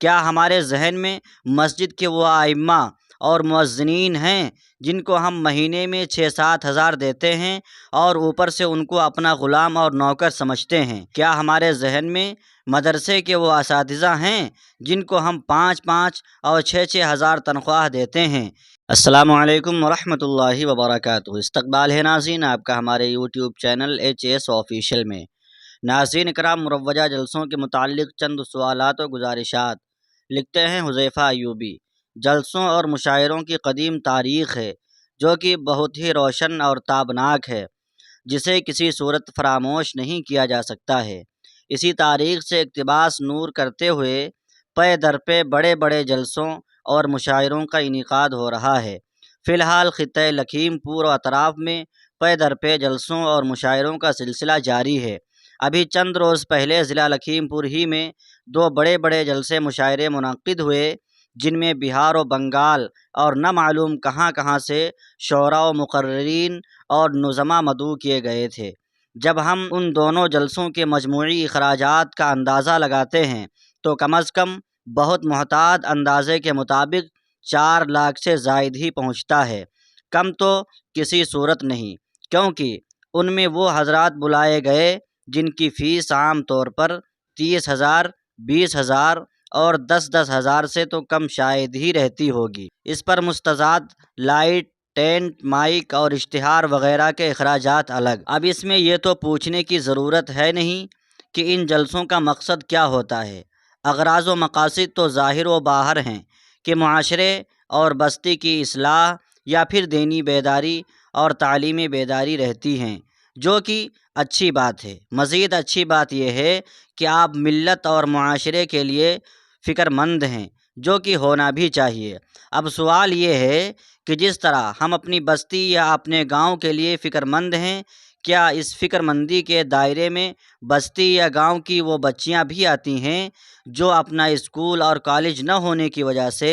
کیا ہمارے ذہن میں مسجد کے وہ ائمہ اور مؤذنین ہیں جن کو ہم مہینے میں 6-7 ہزار دیتے ہیں اور اوپر سے ان کو اپنا غلام اور نوکر سمجھتے ہیں؟ کیا ہمارے ذہن میں مدرسے کے وہ اساتذہ ہیں جن کو ہم 5-5 اور 6-6 ہزار تنخواہ دیتے ہیں؟ السلام علیکم ورحمۃ اللہ وبرکاتہ۔ استقبال ہے ناظرین آپ کا ہمارے یوٹیوب چینل HAS آفیشیل میں۔ ناظرین کرام، مروجہ جلسوں کے متعلق چند سوالات و گزارشات۔ لکھتے ہیں حذیفہ ایوبی۔ جلسوں اور مشاعروں کی قدیم تاریخ ہے جو کہ بہت ہی روشن اور تابناک ہے، جسے کسی صورت فراموش نہیں کیا جا سکتا ہے۔ اسی تاریخ سے اقتباس نور کرتے ہوئے پے در پہ بڑے بڑے جلسوں اور مشاعروں کا انعقاد ہو رہا ہے۔ فی الحال خطۂ لکھیم پور و اطراف میں پے در پہ جلسوں اور مشاعروں کا سلسلہ جاری ہے۔ ابھی چند روز پہلے ضلع لکھیم پور ہی میں 2 بڑے بڑے جلسے مشاعرے منعقد ہوئے، جن میں بہار و بنگال اور نہ معلوم کہاں کہاں سے شعراء و مقررین اور نظماء مدعو کیے گئے تھے۔ جب ہم ان دونوں جلسوں کے مجموعی اخراجات کا اندازہ لگاتے ہیں تو کم از کم بہت محتاط اندازے کے مطابق 4 لاکھ سے زائد ہی پہنچتا ہے۔ کم تو کسی صورت نہیں، کیونکہ ان میں وہ حضرات بلائے گئے جن کی فیس عام طور پر 30,000، 20,000 اور 10-10 ہزار سے تو کم شاید ہی رہتی ہوگی۔ اس پر مستزاد لائٹ، ٹینٹ، مائک اور اشتہار وغیرہ کے اخراجات الگ۔ اب اس میں یہ تو پوچھنے کی ضرورت ہے نہیں کہ ان جلسوں کا مقصد کیا ہوتا ہے۔ اغراض و مقاصد تو ظاہر و باہر ہیں کہ معاشرے اور بستی کی اصلاح یا پھر دینی بیداری اور تعلیمی بیداری رہتی ہیں، جو کہ اچھی بات ہے۔ مزید اچھی بات یہ ہے کہ آپ ملت اور معاشرے کے لیے فکر مند ہیں، جو کہ ہونا بھی چاہیے۔ اب سوال یہ ہے کہ جس طرح ہم اپنی بستی یا اپنے گاؤں کے لیے فکر مند ہیں، کیا اس فکر مندی کے دائرے میں بستی یا گاؤں کی وہ بچیاں بھی آتی ہیں جو اپنا اسکول اور کالج نہ ہونے کی وجہ سے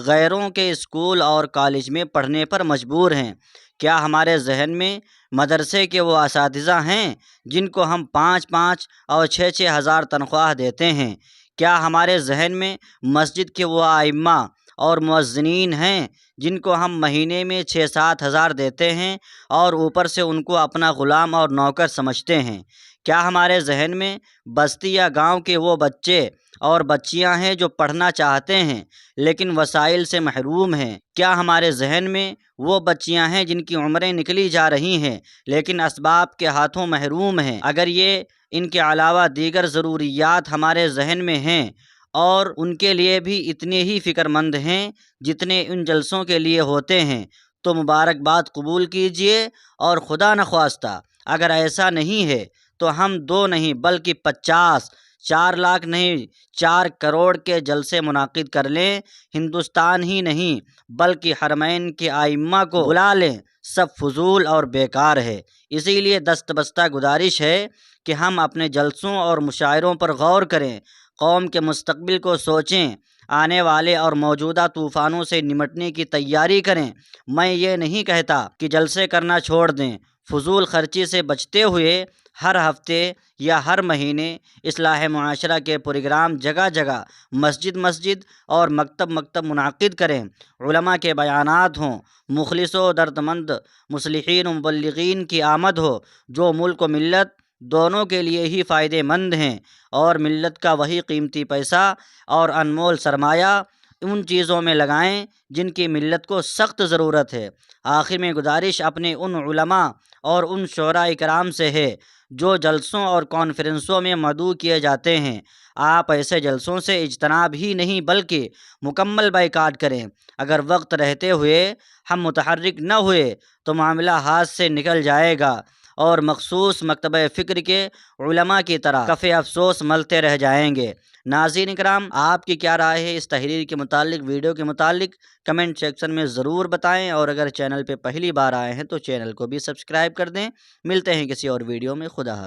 غیروں کے اسکول اور کالج میں پڑھنے پر مجبور ہیں؟ کیا ہمارے ذہن میں مدرسے کے وہ اساتذہ ہیں جن کو ہم 5-5 اور 6-6 ہزار تنخواہ دیتے ہیں؟ کیا ہمارے ذہن میں مسجد کے وہ ائمہ اور مؤذنین ہیں جن کو ہم مہینے میں 6-7 ہزار دیتے ہیں اور اوپر سے ان کو اپنا غلام اور نوکر سمجھتے ہیں؟ کیا ہمارے ذہن میں بستی یا گاؤں کے وہ بچے اور بچیاں ہیں جو پڑھنا چاہتے ہیں لیکن وسائل سے محروم ہیں؟ کیا ہمارے ذہن میں وہ بچیاں ہیں جن کی عمریں نکلی جا رہی ہیں لیکن اسباب کے ہاتھوں محروم ہیں؟ اگر یہ ان کے علاوہ دیگر ضروریات ہمارے ذہن میں ہیں اور ان کے لیے بھی اتنے ہی فکر مند ہیں جتنے ان جلسوں کے لیے ہوتے ہیں، تو مبارکباد قبول کیجئے، اور خدا نخواستہ اگر ایسا نہیں ہے تو ہم 2 نہیں بلکہ 50، 4 لاکھ نہیں 4 کروڑ کے جلسے منعقد کر لیں۔ ہندوستان ہی نہیں بلکہ حرمین کے ائمہ کو بلا لیں۔ سب فضول اور بیکار ہے۔ اسی لیے دست بستہ گزارش ہے کہ ہم اپنے جلسوں اور مشاعروں پر غور کریں، قوم کے مستقبل کو سوچیں، آنے والے اور موجودہ طوفانوں سے نمٹنے کی تیاری کریں۔ میں یہ نہیں کہتا کہ جلسے کرنا چھوڑ دیں۔ فضول خرچی سے بچتے ہوئے ہر ہفتے یا ہر مہینے اصلاح معاشرہ کے پروگرام جگہ جگہ، مسجد مسجد اور مکتب مکتب منعقد کریں۔ علماء کے بیانات ہوں، مخلص و دردمند مصلحین و مبلغین کی آمد ہو، جو ملک و ملت دونوں کے لیے ہی فائدہ مند ہیں، اور ملت کا وہی قیمتی پیسہ اور انمول سرمایہ ان چیزوں میں لگائیں جن کی ملت کو سخت ضرورت ہے۔ آخر میں گزارش اپنے ان علماء اور ان شعراء کرام سے ہے جو جلسوں اور کانفرنسوں میں مدعو کیے جاتے ہیں۔ آپ ایسے جلسوں سے اجتناب ہی نہیں بلکہ مکمل بائیکاٹ کریں۔ اگر وقت رہتے ہوئے ہم متحرک نہ ہوئے تو معاملہ ہاتھ سے نکل جائے گا اور مخصوص مکتبہ فکر کے علماء کی طرح کف افسوس ملتے رہ جائیں گے۔ ناظرین کرام، آپ کی کیا رائے ہے اس تحریر کے متعلق، ویڈیو کے متعلق؟ کمنٹ سیکشن میں ضرور بتائیں، اور اگر چینل پہ پہلی بار آئے ہیں تو چینل کو بھی سبسکرائب کر دیں۔ ملتے ہیں کسی اور ویڈیو میں۔ خدا حافظ۔